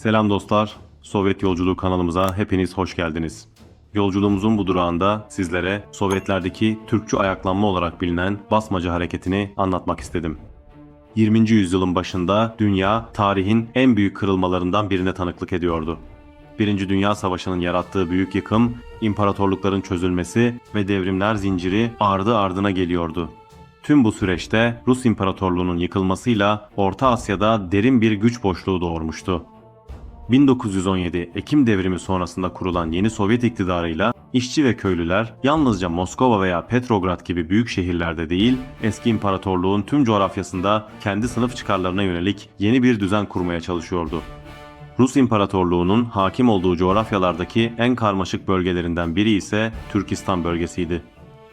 Selam dostlar, Sovyet Yolculuğu kanalımıza hepiniz hoş geldiniz. Yolculuğumuzun bu durağında sizlere Sovyetlerdeki Türkçü ayaklanma olarak bilinen Basmacı hareketini anlatmak istedim. 20. yüzyılın başında dünya tarihin en büyük kırılmalarından birine tanıklık ediyordu. Birinci Dünya Savaşı'nın yarattığı büyük yıkım, imparatorlukların çözülmesi ve devrimler zinciri ardı ardına geliyordu. Tüm bu süreçte Rus İmparatorluğu'nun yıkılmasıyla Orta Asya'da derin bir güç boşluğu doğurmuştu. 1917 Ekim Devrimi sonrasında kurulan yeni Sovyet iktidarıyla işçi ve köylüler yalnızca Moskova veya Petrograd gibi büyük şehirlerde değil, eski imparatorluğun tüm coğrafyasında kendi sınıf çıkarlarına yönelik yeni bir düzen kurmaya çalışıyordu. Rus İmparatorluğu'nun hakim olduğu coğrafyalardaki en karmaşık bölgelerinden biri ise Türkistan bölgesiydi.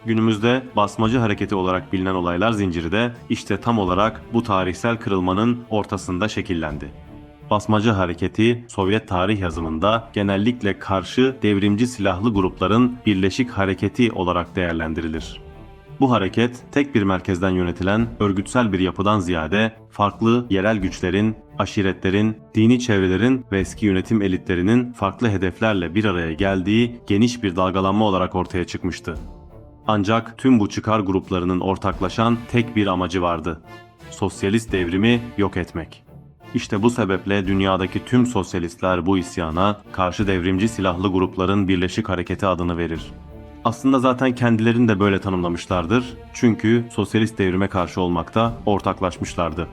Günümüzde Basmacı hareketi olarak bilinen olaylar zinciri de işte tam olarak bu tarihsel kırılmanın ortasında şekillendi. Basmacı hareketi Sovyet tarih yazımında genellikle karşı devrimci silahlı grupların birleşik hareketi olarak değerlendirilir. Bu hareket tek bir merkezden yönetilen örgütsel bir yapıdan ziyade farklı yerel güçlerin, aşiretlerin, dini çevrelerin ve eski yönetim elitlerinin farklı hedeflerle bir araya geldiği geniş bir dalgalanma olarak ortaya çıkmıştı. Ancak tüm bu çıkar gruplarının ortaklaşan tek bir amacı vardı: sosyalist devrimi yok etmek. İşte bu sebeple dünyadaki tüm sosyalistler bu isyana karşı devrimci silahlı grupların birleşik hareketi adını verir. Aslında zaten kendilerini de böyle tanımlamışlardır, çünkü sosyalist devrime karşı olmakta ortaklaşmışlardı.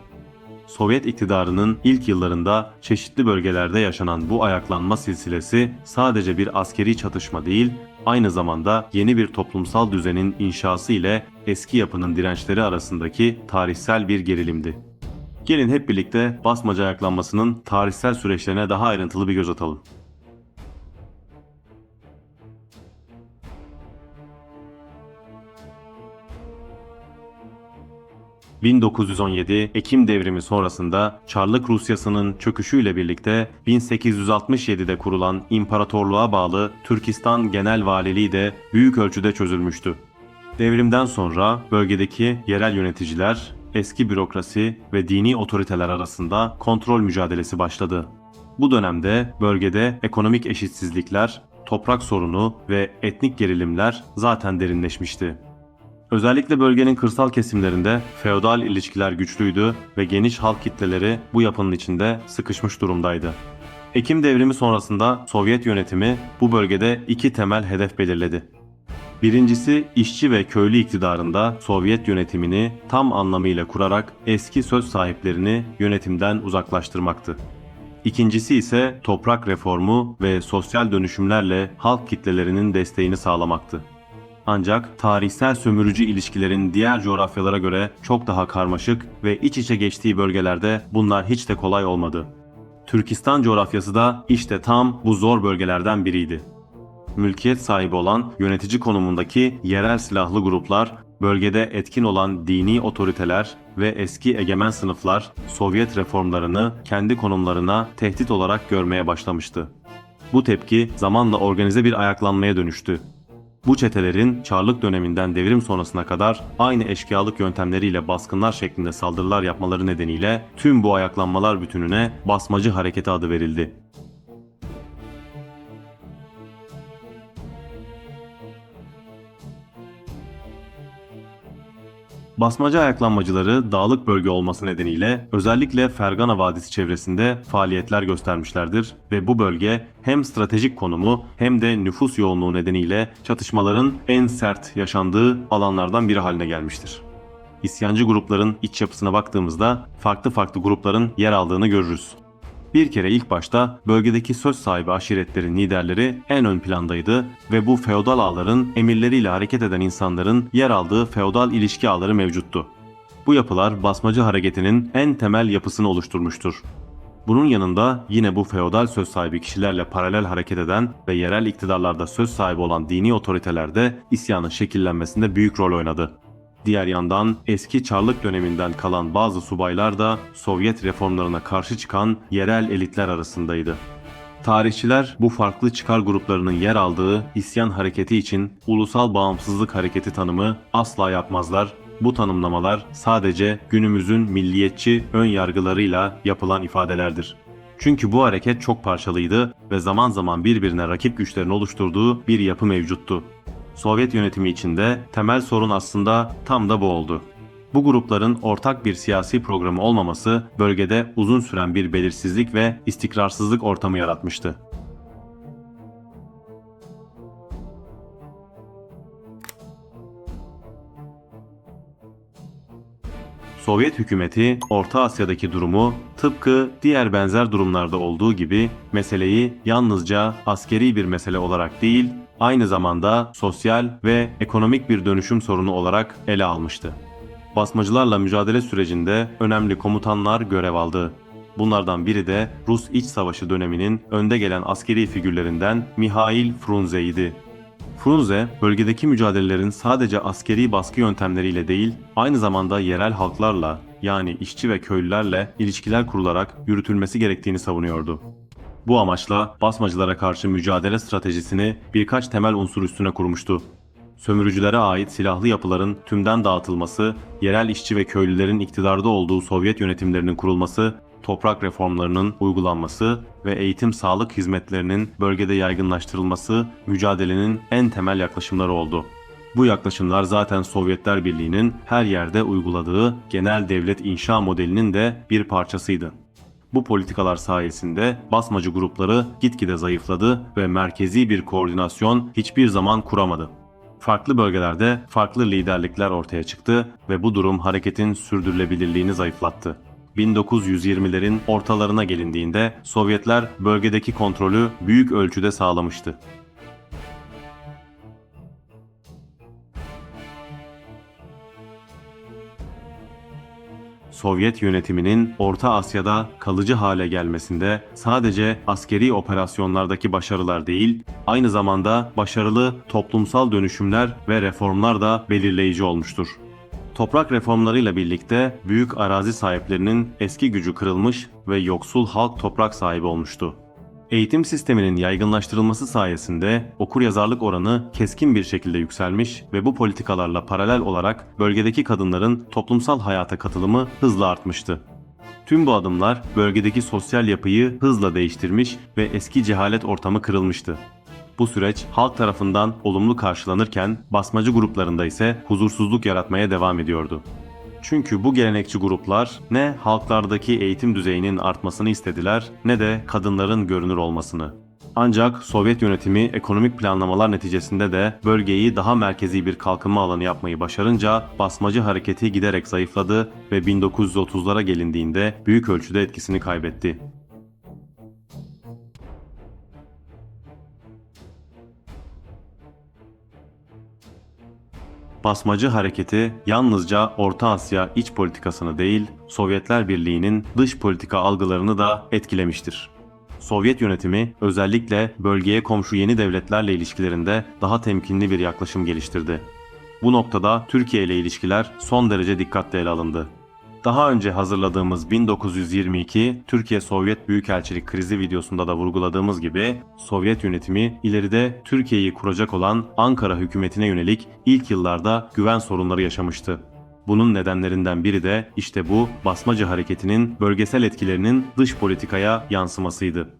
Sovyet iktidarının ilk yıllarında çeşitli bölgelerde yaşanan bu ayaklanma silsilesi sadece bir askeri çatışma değil, aynı zamanda yeni bir toplumsal düzenin inşası ile eski yapının dirençleri arasındaki tarihsel bir gerilimdi. Gelin hep birlikte Basmacı ayaklanmasının tarihsel süreçlerine daha ayrıntılı bir göz atalım. 1917 Ekim Devrimi sonrasında Çarlık Rusyası'nın çöküşüyle birlikte 1867'de kurulan imparatorluğa bağlı Türkistan Genel Valiliği de büyük ölçüde çözülmüştü. Devrimden sonra bölgedeki yerel yöneticiler, eski bürokrasi ve dini otoriteler arasında kontrol mücadelesi başladı. Bu dönemde bölgede ekonomik eşitsizlikler, toprak sorunu ve etnik gerilimler zaten derinleşmişti. Özellikle bölgenin kırsal kesimlerinde feodal ilişkiler güçlüydü ve geniş halk kitleleri bu yapının içinde sıkışmış durumdaydı. Ekim Devrimi sonrasında Sovyet yönetimi bu bölgede iki temel hedef belirledi. Birincisi, işçi ve köylü iktidarında Sovyet yönetimini tam anlamıyla kurarak eski söz sahiplerini yönetimden uzaklaştırmaktı. İkincisi ise toprak reformu ve sosyal dönüşümlerle halk kitlelerinin desteğini sağlamaktı. Ancak tarihsel sömürücü ilişkilerin diğer coğrafyalara göre çok daha karmaşık ve iç içe geçtiği bölgelerde bunlar hiç de kolay olmadı. Türkistan coğrafyası da işte tam bu zor bölgelerden biriydi. Mülkiyet sahibi olan yönetici konumundaki yerel silahlı gruplar, bölgede etkin olan dini otoriteler ve eski egemen sınıflar Sovyet reformlarını kendi konumlarına tehdit olarak görmeye başlamıştı. Bu tepki zamanla organize bir ayaklanmaya dönüştü. Bu çetelerin Çarlık döneminden devrim sonrasına kadar aynı eşkıyalık yöntemleriyle baskınlar şeklinde saldırılar yapmaları nedeniyle tüm bu ayaklanmalar bütününe Basmacı Hareketi adı verildi. Basmacı ayaklanmacıları dağlık bölge olması nedeniyle özellikle Fergana Vadisi çevresinde faaliyetler göstermişlerdir ve bu bölge hem stratejik konumu hem de nüfus yoğunluğu nedeniyle çatışmaların en sert yaşandığı alanlardan biri haline gelmiştir. İsyancı grupların iç yapısına baktığımızda farklı grupların yer aldığını görürüz. Bir kere ilk başta bölgedeki söz sahibi aşiretlerin liderleri en ön plandaydı ve bu feodal ağların emirleriyle hareket eden insanların yer aldığı feodal ilişki ağları mevcuttu. Bu yapılar Basmacı hareketinin en temel yapısını oluşturmuştur. Bunun yanında yine bu feodal söz sahibi kişilerle paralel hareket eden ve yerel iktidarlarda söz sahibi olan dini otoriteler de isyanın şekillenmesinde büyük rol oynadı. Diğer yandan eski Çarlık döneminden kalan bazı subaylar da Sovyet reformlarına karşı çıkan yerel elitler arasındaydı. Tarihçiler bu farklı çıkar gruplarının yer aldığı isyan hareketi için ulusal bağımsızlık hareketi tanımı asla yapmazlar. Bu tanımlamalar sadece günümüzün milliyetçi ön yargılarıyla yapılan ifadelerdir. Çünkü bu hareket çok parçalıydı ve zaman zaman birbirine rakip güçlerin oluşturduğu bir yapı mevcuttu. Sovyet yönetimi içinde temel sorun aslında tam da bu oldu. Bu grupların ortak bir siyasi programı olmaması bölgede uzun süren bir belirsizlik ve istikrarsızlık ortamı yaratmıştı. Sovyet hükümeti Orta Asya'daki durumu tıpkı diğer benzer durumlarda olduğu gibi meseleyi yalnızca askeri bir mesele olarak değil, aynı zamanda sosyal ve ekonomik bir dönüşüm sorunu olarak ele almıştı. Basmacılarla mücadele sürecinde önemli komutanlar görev aldı. Bunlardan biri de Rus İç Savaşı döneminin önde gelen askeri figürlerinden Mihail Frunze'ydi. Frunze, bölgedeki mücadelelerin sadece askeri baskı yöntemleriyle değil, aynı zamanda yerel halklarla, yani işçi ve köylülerle ilişkiler kurularak yürütülmesi gerektiğini savunuyordu. Bu amaçla basmacılara karşı mücadele stratejisini birkaç temel unsur üstüne kurmuştu. Sömürücülere ait silahlı yapıların tümden dağıtılması, yerel işçi ve köylülerin iktidarda olduğu Sovyet yönetimlerinin kurulması, toprak reformlarının uygulanması ve eğitim sağlık hizmetlerinin bölgede yaygınlaştırılması mücadelenin en temel yaklaşımları oldu. Bu yaklaşımlar zaten Sovyetler Birliği'nin her yerde uyguladığı genel devlet inşa modelinin de bir parçasıydı. Bu politikalar sayesinde basmacı grupları gitgide zayıfladı ve merkezi bir koordinasyon hiçbir zaman kuramadı. Farklı bölgelerde farklı liderlikler ortaya çıktı ve bu durum hareketin sürdürülebilirliğini zayıflattı. 1920'lerin ortalarına gelindiğinde Sovyetler bölgedeki kontrolü büyük ölçüde sağlamıştı. Sovyet yönetiminin Orta Asya'da kalıcı hale gelmesinde sadece askeri operasyonlardaki başarılar değil, aynı zamanda başarılı toplumsal dönüşümler ve reformlar da belirleyici olmuştur. Toprak reformlarıyla birlikte büyük arazi sahiplerinin eski gücü kırılmış ve yoksul halk toprak sahibi olmuştu. Eğitim sisteminin yaygınlaştırılması sayesinde okuryazarlık oranı keskin bir şekilde yükselmiş ve bu politikalarla paralel olarak bölgedeki kadınların toplumsal hayata katılımı hızla artmıştı. Tüm bu adımlar bölgedeki sosyal yapıyı hızla değiştirmiş ve eski cehalet ortamı kırılmıştı. Bu süreç halk tarafından olumlu karşılanırken basmacı gruplarında ise huzursuzluk yaratmaya devam ediyordu. Çünkü bu gelenekçi gruplar ne halklardaki eğitim düzeyinin artmasını istediler ne de kadınların görünür olmasını. Ancak Sovyet yönetimi ekonomik planlamalar neticesinde de bölgeyi daha merkezi bir kalkınma alanı yapmayı başarınca basmacı hareketi giderek zayıfladı ve 1930'lara gelindiğinde büyük ölçüde etkisini kaybetti. Basmacı hareketi yalnızca Orta Asya iç politikasını değil, Sovyetler Birliği'nin dış politika algılarını da etkilemiştir. Sovyet yönetimi özellikle bölgeye komşu yeni devletlerle ilişkilerinde daha temkinli bir yaklaşım geliştirdi. Bu noktada Türkiye ile ilişkiler son derece dikkatle ele alındı. Daha önce hazırladığımız 1922 Türkiye-Sovyet Büyükelçilik krizi videosunda da vurguladığımız gibi Sovyet yönetimi ileride Türkiye'yi kuracak olan Ankara hükümetine yönelik ilk yıllarda güven sorunları yaşamıştı. Bunun nedenlerinden biri de işte bu basmacı hareketinin bölgesel etkilerinin dış politikaya yansımasıydı.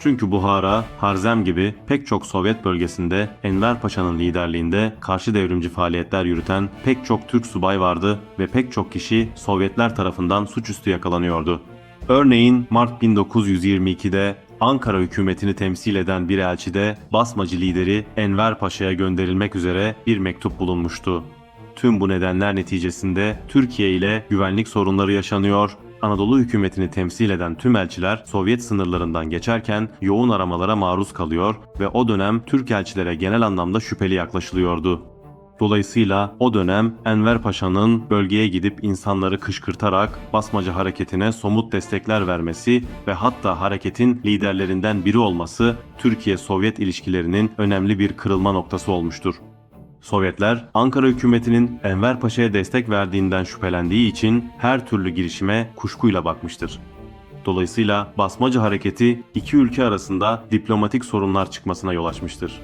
Çünkü Buhara, Harzem gibi pek çok Sovyet bölgesinde Enver Paşa'nın liderliğinde karşı devrimci faaliyetler yürüten pek çok Türk subay vardı ve pek çok kişi Sovyetler tarafından suçüstü yakalanıyordu. Örneğin Mart 1922'de Ankara hükümetini temsil eden bir elçide basmacı lideri Enver Paşa'ya gönderilmek üzere bir mektup bulunmuştu. Tüm bu nedenler neticesinde Türkiye ile güvenlik sorunları yaşanıyor, Anadolu hükümetini temsil eden tüm elçiler Sovyet sınırlarından geçerken yoğun aramalara maruz kalıyor ve o dönem Türk elçilere genel anlamda şüpheli yaklaşılıyordu. Dolayısıyla o dönem Enver Paşa'nın bölgeye gidip insanları kışkırtarak basmacı hareketine somut destekler vermesi ve hatta hareketin liderlerinden biri olması Türkiye-Sovyet ilişkilerinin önemli bir kırılma noktası olmuştur. Sovyetler, Ankara hükümetinin Enver Paşa'ya destek verdiğinden şüphelendiği için her türlü girişime kuşkuyla bakmıştır. Dolayısıyla basmacı hareketi iki ülke arasında diplomatik sorunlar çıkmasına yol açmıştır.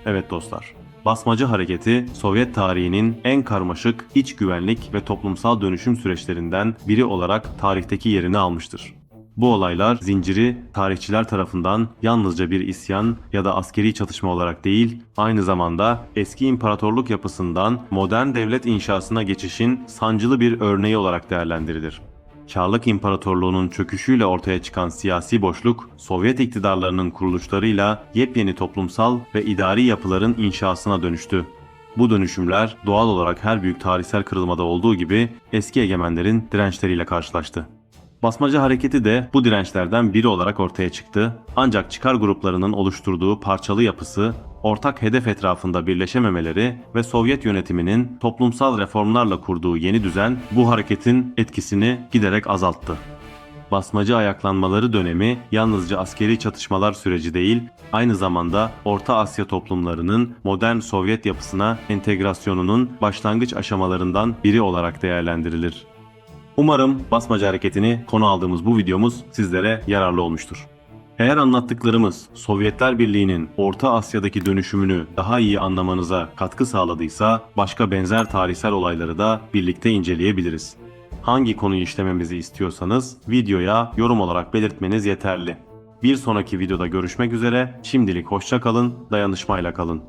Evet dostlar, Basmacı hareketi, Sovyet tarihinin en karmaşık iç güvenlik ve toplumsal dönüşüm süreçlerinden biri olarak tarihteki yerini almıştır. Bu olaylar zinciri tarihçiler tarafından yalnızca bir isyan ya da askeri çatışma olarak değil, aynı zamanda eski imparatorluk yapısından modern devlet inşasına geçişin sancılı bir örneği olarak değerlendirilir. Çarlık İmparatorluğu'nun çöküşüyle ortaya çıkan siyasi boşluk, Sovyet iktidarlarının kuruluşlarıyla yepyeni toplumsal ve idari yapıların inşasına dönüştü. Bu dönüşümler doğal olarak her büyük tarihsel kırılmada olduğu gibi eski egemenlerin dirençleriyle karşılaştı. Basmacı hareketi de bu dirençlerden biri olarak ortaya çıktı. Ancak çıkar gruplarının oluşturduğu parçalı yapısı, ortak hedef etrafında birleşememeleri ve Sovyet yönetiminin toplumsal reformlarla kurduğu yeni düzen bu hareketin etkisini giderek azalttı. Basmacı ayaklanmaları dönemi yalnızca askeri çatışmalar süreci değil, aynı zamanda Orta Asya toplumlarının modern Sovyet yapısına entegrasyonunun başlangıç aşamalarından biri olarak değerlendirilir. Umarım basmacı hareketini konu aldığımız bu videomuz sizlere yararlı olmuştur. Eğer anlattıklarımız Sovyetler Birliği'nin Orta Asya'daki dönüşümünü daha iyi anlamanıza katkı sağladıysa başka benzer tarihsel olayları da birlikte inceleyebiliriz. Hangi konuyu işlememizi istiyorsanız videoya yorum olarak belirtmeniz yeterli. Bir sonraki videoda görüşmek üzere, şimdilik hoşça kalın, dayanışmayla kalın.